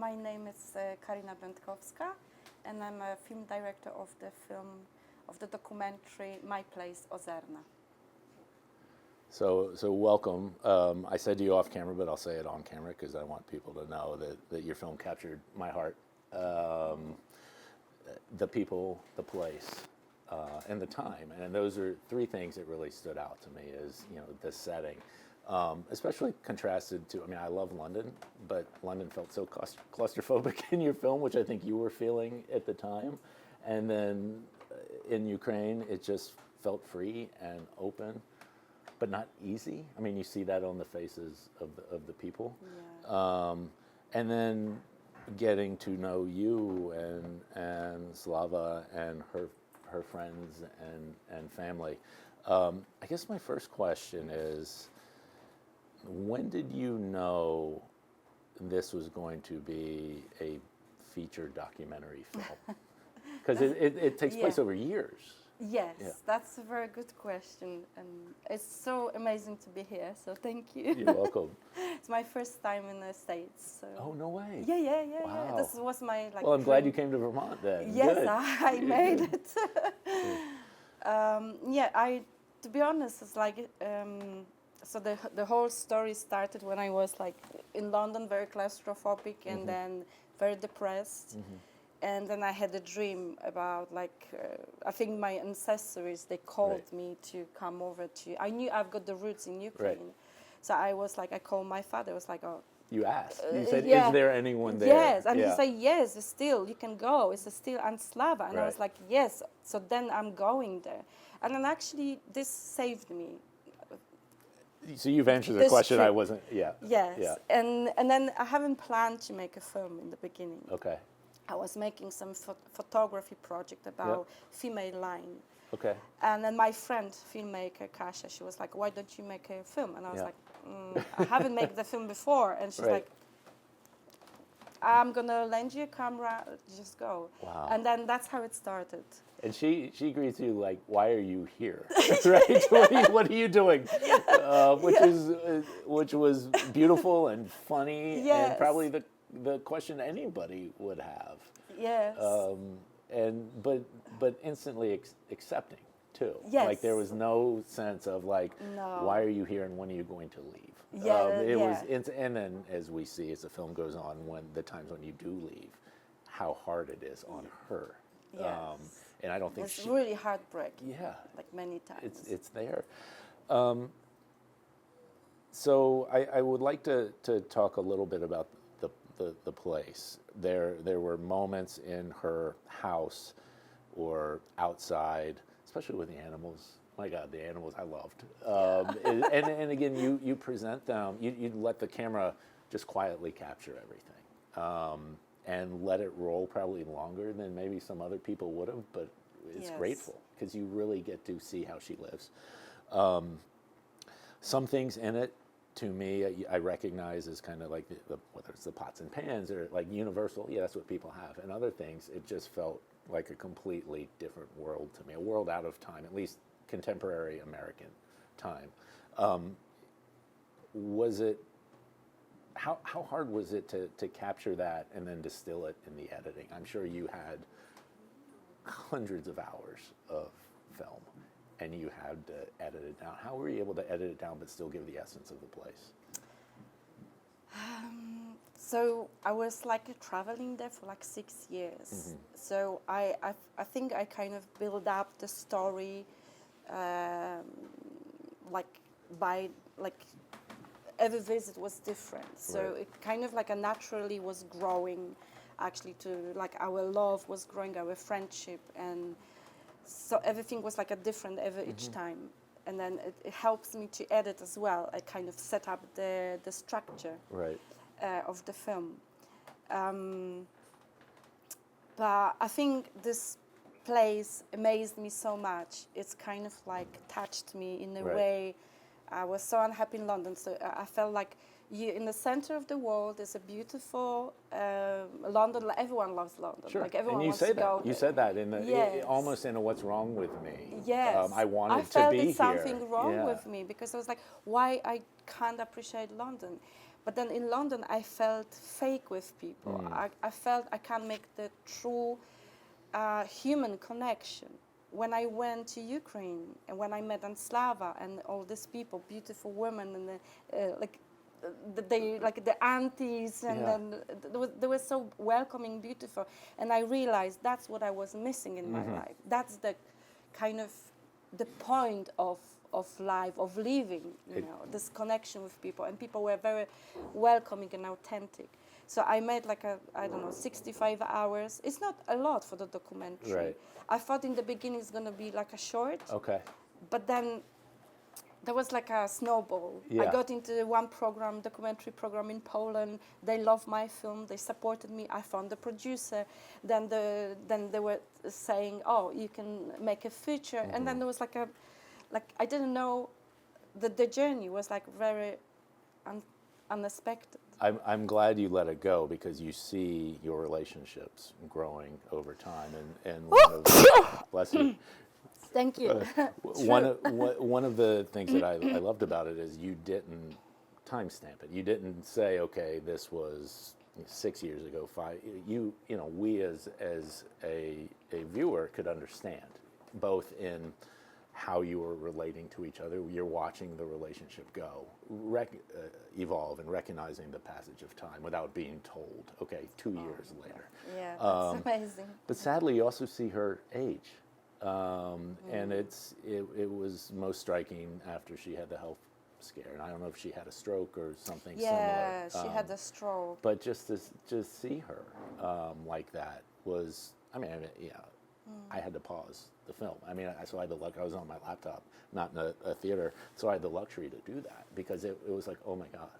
my name is Karina Będkowska, and I'm a film director of the documentary My Place Ozerna. So welcome. I said to you off camera, but I'll say it on camera because I want people to know that your film captured my heart. The people, the place, and the time, and those are three things that really stood out to me. Is the setting, especially contrasted to. I mean, I love London, but London felt so claustrophobic in your film, which I think you were feeling at the time, and then in Ukraine, it just felt free and open, but not easy. I mean, you see that on the faces of the people, and then getting to know you and Slava and her friends and family. I guess my first question is, when did you know this was going to be a feature documentary film? Because it takes place over years. Yes, that's a very good question, and it's so amazing to be here, so thank you. You're welcome. It's my first time in the States. So. Oh, no way. Yeah. Wow. This was my Well, I'm glad you came to Vermont then. Yes, Good. I made it. To be honest, it's like, so the whole story started when I was like in London, very claustrophobic, and then very depressed. And then I had a dream about I think my ancestors, they called me to come over to, I knew I've got the roots in Ukraine. So I was like, I called my father, I was like, oh. You asked, you said, is there anyone there? Yes, and he said, yes, still, you can go, it's still Slava. And I was like, yes, so then I'm going there. And then actually, this saved me. So you've answered the question trip. I wasn't, Yes, and then I haven't planned to make a film in the beginning. Okay. I was making some photography project about female line. Okay. And then my friend, filmmaker Kasia, she was like, why don't you make a film? And I was like, I haven't made the film before. And she's like, I'm going to lend you a camera, just go. Wow. And then that's how it started. And she agrees to you, like, why are you here? Right? What are you doing? Which was beautiful and funny, and probably the question anybody would have. Yes. But instantly accepting too. Yes. Like there was no sense of like, why are you here and when are you going to leave? And then as we see as the film goes on, when the times when you do leave, how hard it is on her. Yes. And I don't think it's really heartbreaking. Yeah. Like many times. It's there. So I would like to talk a little bit about the place. There were moments in her house or outside, especially with the animals. My God, the animals I loved. And again, you present them. You let the camera just quietly capture everything, and let it roll probably longer than maybe some other people would have. But it's grateful because you really get to see how she lives. Some things in it, to me, I recognize as kind of like whether it's the pots and pans or like universal, that's what people have. And other things, it just felt like a completely different world to me, a world out of time, at least contemporary American time. Was it, how hard was it to capture that and then distill it in the editing? I'm sure you had hundreds of hours of film, and you had to edit it down. How were you able to edit it down but still give the essence of the place? So I was like traveling there for like 6 years. So I think I kind of built up the story every visit was different. So it kind of like naturally was growing, actually, to like our love was growing, our friendship, and so everything was like a different each time. And then it helps me to edit as well. I kind of set up the structure of the film. But I think this place amazed me so much. It's kind of like touched me in a way. I was so unhappy in London, so I felt like in the center of the world is a beautiful London. Everyone loves London. Sure. Like everyone and you wants say to that. go You there. said that in the almost in a "What's wrong with me?" Yes. I wanted I felt to be something here. wrong with me because I was like, why I can't appreciate London. But then in London, I felt fake with people. I felt I can't make the true human connection. When I went to Ukraine and when I met Anslava and all these people, beautiful women, and the aunties, and then they were so welcoming, beautiful, and I realized that's what I was missing in my life. That's the kind of the point of life, of living, this connection with people, and people were very welcoming and authentic. So I made 65 hours. It's not a lot for the documentary. Right. I thought in the beginning it's going to be like a short. Okay. But then there was like a snowball. Yeah. I got into one documentary program in Poland. They loved my film. They supported me. I found the producer. Then they were saying, "Oh, you can make a feature." And then there was I didn't know that the journey was very unexpected. I'm glad you let it go, because you see your relationships growing over time, and one of bless you. Thank you. One of the things that I loved about it is you didn't timestamp it. You didn't say, okay, this was 6 years ago, 5. We as a viewer could understand, both in how you were relating to each other. You're watching the relationship go, evolve, and recognizing the passage of time without being told, okay, 2 years later. Yeah, that's amazing. But sadly, you also see her age. And it was most striking after she had the health scare. And I don't know if she had a stroke or something similar. Yeah, she had a stroke. But just to see her like that was, I had to pause the film. So I had the luck. I was on my laptop, not in a theater, so I had the luxury to do that, because it was like, oh my God.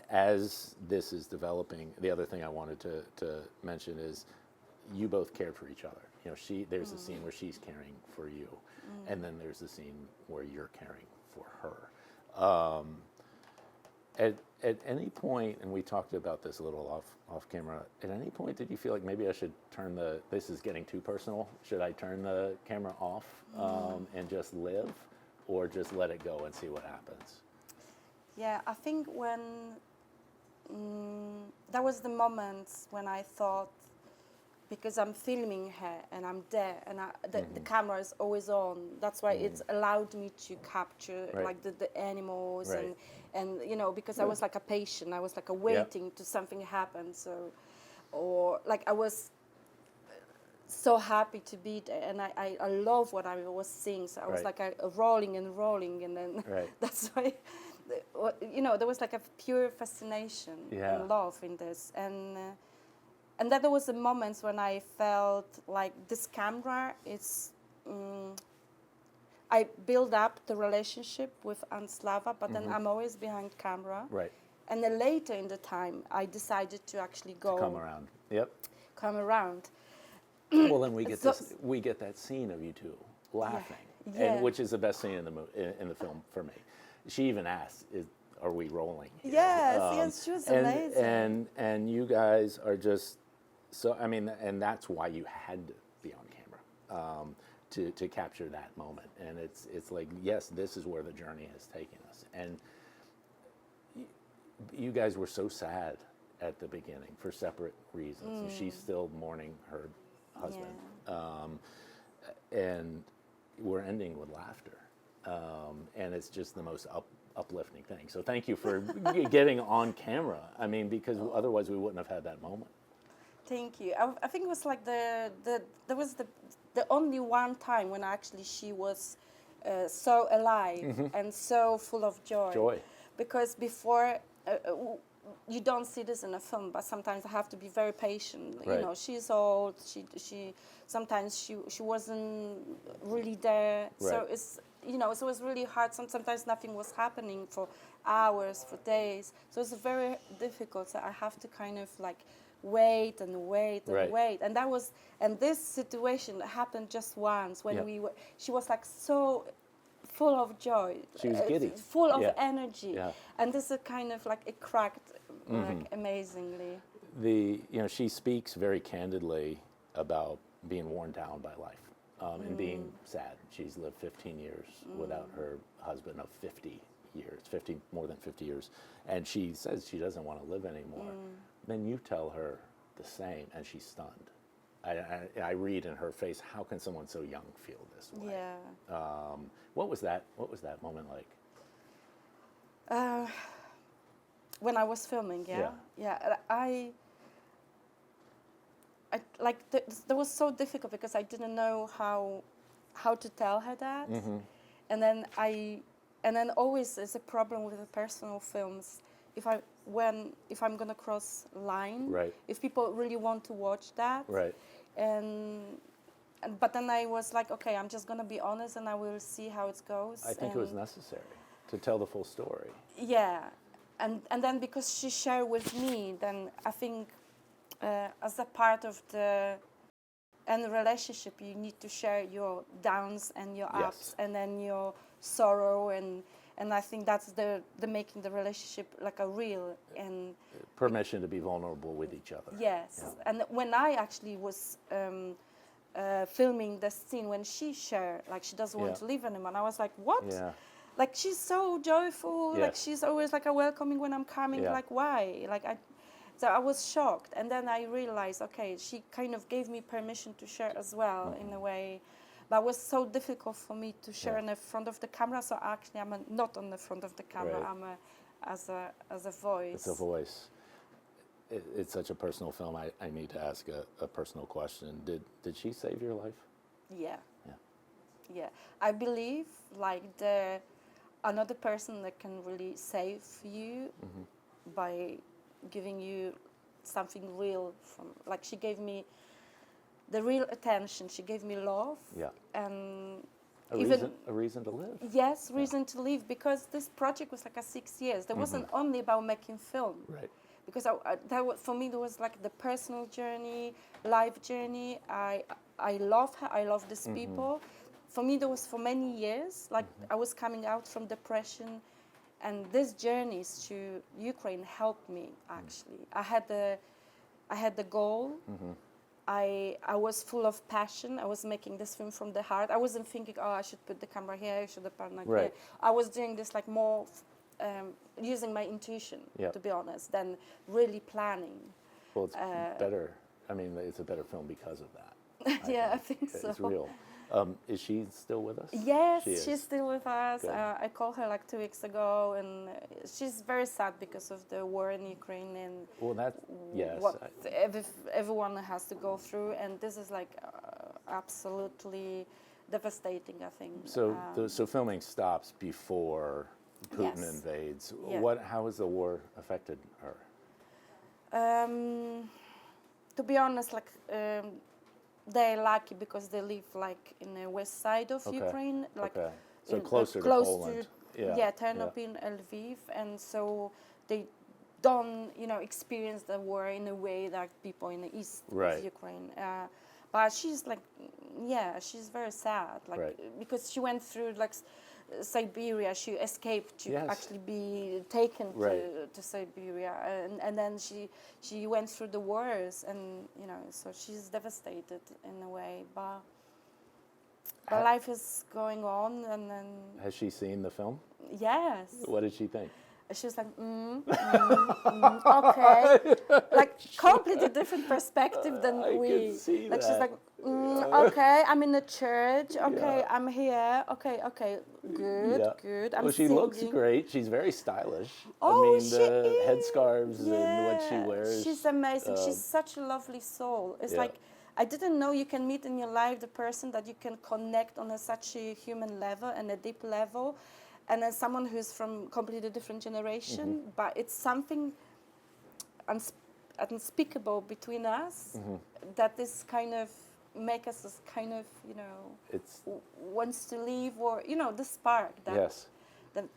As this is developing, the other thing I wanted to mention is you both cared for each other. There's a scene where she's caring for you, and then there's a scene where you're caring for her. At any point, and we talked about this a little off camera, at any point did you feel like maybe I should this is getting too personal, should I turn the camera off and just live, or just let it go and see what happens? Yeah, I think when that was the moment when I thought, because I'm filming her and I'm there, and the camera is always on. That's why it's allowed me to capture the animals, and because I was like a patient. I was like a waiting to something happen. So, or I was so happy to be there, and I love what I was seeing. So I was like a rolling, and then that's why. There was like a pure fascination and love in this, and then there was the moments when I felt like this camera is. I build up the relationship with Anslava, but then I'm always behind camera. Right. And then later in the time, I decided to actually go. Come around. Yep. Come around. Well, then we get that scene of you two laughing, and which is the best scene in the film for me. She even asked, "Are we rolling?" Yes, she was amazing. And you guys are just so. And that's why you had to be on camera to capture that moment. And it's like, yes, this is where the journey has taken us. And you guys were so sad at the beginning for separate reasons. And she's still mourning her husband, and we're ending with laughter. And it's just the most uplifting thing. So thank you for getting on camera. Because otherwise we wouldn't have had that moment. Thank you. I think it was like there was the only one time when actually she was so alive and so full of joy. Because before you don't see this in a film, but sometimes I have to be very patient. Right. She's old. She sometimes she wasn't really there. Right. So it's so it was really hard. Sometimes nothing was happening for hours, for days. So it's very difficult. So I have to kind of wait and wait and wait. And this situation happened just once when she was so full of joy. She was giddy. Full of energy. Yeah. And this is kind of it cracked amazingly. She speaks very candidly about being worn down by life. and being sad. She's lived 15 years without her husband of 50 years, more than 50 years, and she says she doesn't want to live anymore. Then you tell her the same, and she's stunned. I read in her face, how can someone so young feel this way? Yeah. What was that moment like? When I was filming, I like that was so difficult because I didn't know how to tell her that, and then always is a problem with the personal films. If I'm gonna cross line, Right. if people really want to watch that, Right. but then I was like, okay, I'm just gonna be honest, and I will see how it goes. I think it was necessary to tell the full story. Yeah, and then because she shared with me, then I think as a part of the relationship, you need to share your downs and your ups, and then your sorrow, and I think that's the making the relationship like a real and permission to be vulnerable with each other. Yes, and when I actually was filming the scene when she shared like she doesn't want to leave anymore, I was like, what? Yeah. Like she's so joyful, like she's always like a welcoming when I'm coming, like why? So I was shocked, and then I realized, okay, she kind of gave me permission to share as well in a way, but it was so difficult for me to share in the front of the camera. So actually, I'm not on the front of the camera. Right. I'm as a voice. It's a voice. It's such a personal film. I need to ask a personal question. Did she save your life? Yeah. Yeah. Yeah. I believe like another person that can really save you by giving you something real from, like she gave me the real attention, she gave me love, and a reason to live. Yes, reason to live, because this project was like 6 years. There wasn't only about making film, Right. because for me there was like the personal journey, life journey. I love her, I love these people. For me there was for many years, like I was coming out from depression, and these journeys to Ukraine helped me actually. I had the goal. I was full of passion. I was making this film from the heart. I wasn't thinking, oh, I should put the camera here, I should put the camera here. I was doing this like more using my intuition, to be honest, than really planning. Well, it's better. I mean, it's a better film because of that. I think so. It's real. Is she still with us? Yes, she's still with us. Good. I called her like 2 weeks ago, and she's very sad because of the war in Ukraine and what everyone has to go through. And this is like absolutely devastating, I think. So, so filming stops before Putin invades. Yeah. How has the war affected her? To be honest, like. They're lucky because they live like in the west side of Ukraine, like so closer to Poland. Ternopil, Lviv, and so they don't, experience the war in a way like people in the east of Ukraine. But she's like, she's very sad, like because she went through like Siberia. She escaped to actually be taken to Siberia, and then she went through the wars, and so she's devastated in a way. But life is going on, and then. Has she seen the film? Yes. What did she think? She was like, okay, like completely different perspective than we. Can see like that. she's like, okay, I'm in the church. Okay, I'm here. Okay, good. I'm she singing. looks great. She's very stylish. Oh, I mean, she the is. headscarves and what she wears. She's amazing. She's such a lovely soul. It's like, I didn't know you can meet in your life the person that you can connect on such a human level and a deep level. And then someone who's from completely different generation, but it's something unspeakable between us that this kind of make us kind of, wants to leave, or, the spark that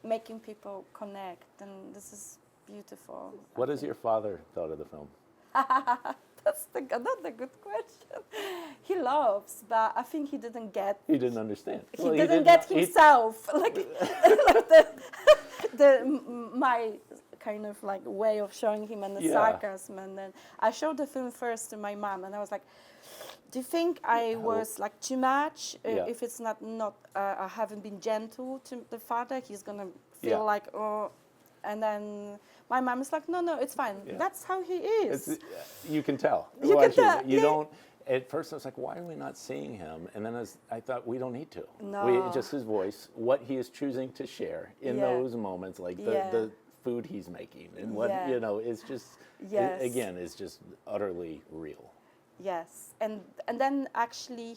making people connect. And this is beautiful. What has your father thought of the film? That's another good question. He loves, but I think he didn't get. He didn't understand. He didn't get himself like my kind of like way of showing him and the sarcasm. And then I showed the film first to my mom, and I was like, Do you think I was like too much? Yeah. If it's not I haven't been gentle to the father, he's gonna feel Yeah. like, oh. And then my mom is like, no, it's fine. Yeah. That's how he is. You can tell. You can tell, You yeah. don't. At first, I was like, "Why are we not seeing him?" And then I thought, "We don't need to. No. Just his voice, what he is choosing to share in Yeah. those moments, like the food he's making, and what is just Yes. again is just utterly real." Yes, and then actually,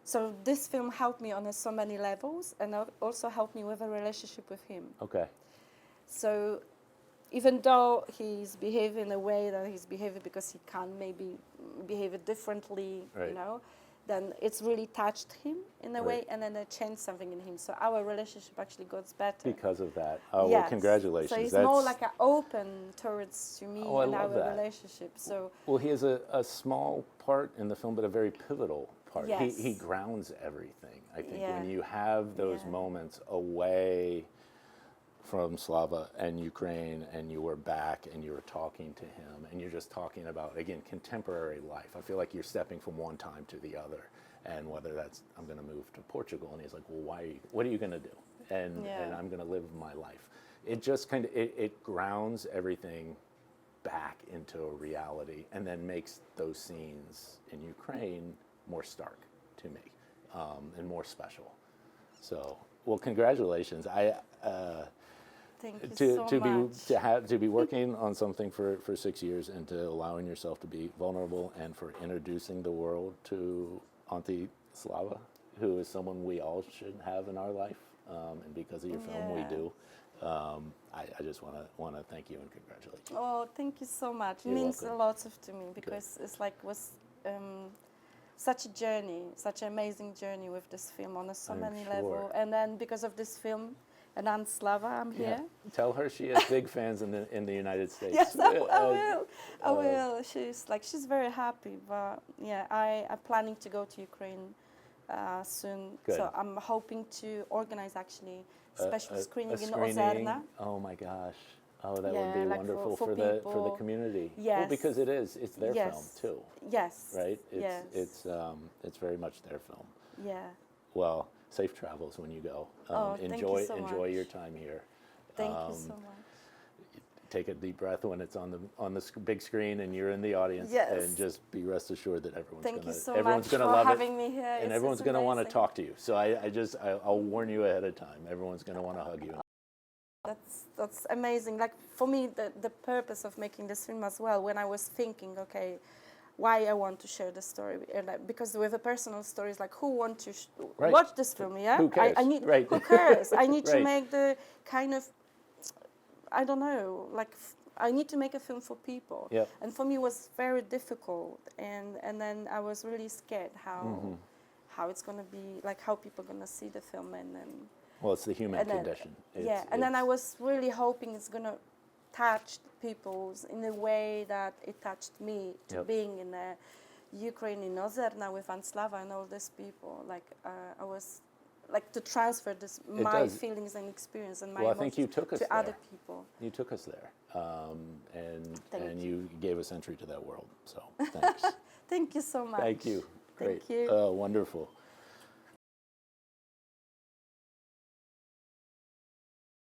so this film helped me on so many levels, and also helped me with a relationship with him. Okay. So even though he's behaving in a way that he's behaving because he can't maybe behave it differently, Right. you know, then it's really touched him in a way, Right. and then it changed something in him. So our relationship actually got better. Because of that. Oh, well, Yes. congratulations. So he's That's, more like open towards to me Oh, I and our love that. relationship. So well, he has a small part in the film, but a very pivotal part. Yes. He grounds everything. I think Yeah. when you have those Yeah. moments away from Slava and Ukraine, and you were back and you were talking to him, and you're just talking about, again, contemporary life. I feel like you're stepping from one time to the other, and whether that's, I'm going to move to Portugal, and he's like, well, what are you going to do? And I'm going to live my life. It just kind of, it grounds everything back into a reality, and then makes those scenes in Ukraine more stark to me, and more special. So, well, congratulations. thank you so much. To be working on something for 6 years, and to allowing yourself to be vulnerable, and for introducing the world to Auntie Slava, who is someone we all should have in our life, and because of your film, we do. I just want to thank you and congratulate you. Oh, thank you so much. It You're means welcome. a lot to me because it's like was such a journey, such an amazing journey with this film on so I'm many sure. levels. And then because of this film, and Aunt Slava, I'm here. Tell her she has big fans in the United States. Yes, I will. I will. She's very happy. But yeah, I'm planning to go to Ukraine soon. Good. So I'm hoping to organize actually special screening in screening. Ozerna. Oh my gosh. Oh, that would Yeah, be like wonderful for the people. community. Yes. Well, because it's their Yes. film too, Yes. right? Yes. It's very much their film. Yeah. Well, safe travels when you go. Thank you so enjoy much. your time here. Thank you so much. Take a deep breath when it's on the big screen and you're in the audience, Yes. and just be rest assured that everyone's Thank you so everyone's much gonna for love having it, me here. and It's everyone's just going to want to amazing. talk to you. So I'll warn you ahead of time. Everyone's going to want to hug you. That's amazing. Like for me, the purpose of making this film as well, when I was thinking, okay, why I want to share the story, because with a personal story, it's like who want to Right. watch this film? Yeah, Who cares? I need. Right. Who cares? I need to Right. make the kind of, I don't know, like I need to make a film for people. Yep. And for me, it was very difficult, and then I was really scared how it's gonna be, like how people are gonna see the film, and then. Well, it's the human And then- condition. And then I was really hoping it's gonna touch people in a way that it touched me, to Yep. being in Ukraine, in Ozerna with Aunt Slava and all these people. Like I was like to transfer my does. feelings and experience and my Well, I think you emotions took us to there. other people. You took us there, Thank and you gave us entry to that world. So thanks. Thank you so much. Thank you. Great. Thank you. Oh, wonderful.